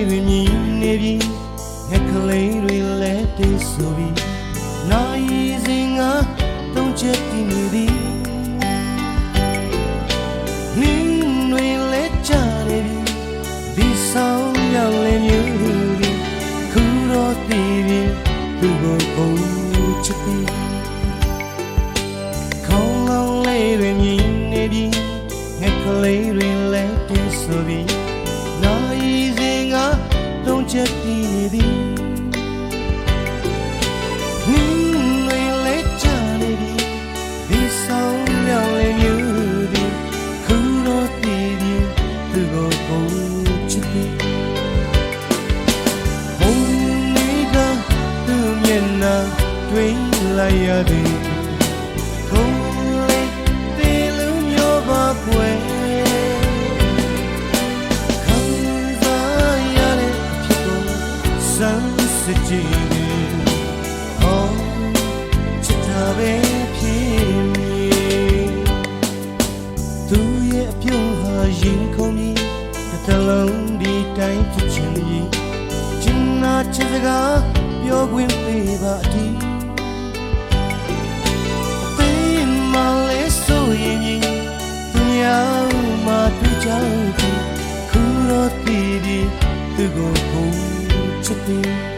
တွေမြည်နေပြီငှက်ကလေးတွေလည်းတိတ်ဆိုပြီနိုင်စဉ်ကတုံးချက်တည်နေသည်နင်းတွေလည်းကြနေပြီဒီဆောင်ရောက်လည်းမြူပြီခုတော့တည်ပြီသူ့ကိုကုန်ချစ်ပြီခေါင်းလောင်းလေးတွေမြည်နေပြီငှက်ကလေးတွေလည်းတိတ်ဆိုပြီနိုင်စဉ်ကတုံးချက်တည်နေသည်နင်းတွေလည်းကြနေပြီဒီဆောင်ရောက်လည်းမြူပြီခုတော့တည်ပြီသူ့ကိုကုန်ချစ်ပြီဘုံနေကသူ့မျက်နှာတွေ့လိုက်ရသည်ခုံးလေးတေးလုံးမျိုးပါကွယ်ခံစားရတဲ့အဖြစ်ကိုစမ်းစစ်ကြည့်ဟောချစ်တာပဲဖြစ်မည်သူရဲ့အပြုံးဟာရင်ခုန်ပြီးတစ်လုံးဒီတိုင်းဖြစ်ချင်ရင်ချင်နာချစ်စကားပြောခွင့်ပေးပါအတီးသိမှလည်းဆိုရင်သူများမှတွေ့ကြပြီခုတော့တည်ဒီသူကိုချစ်တယ်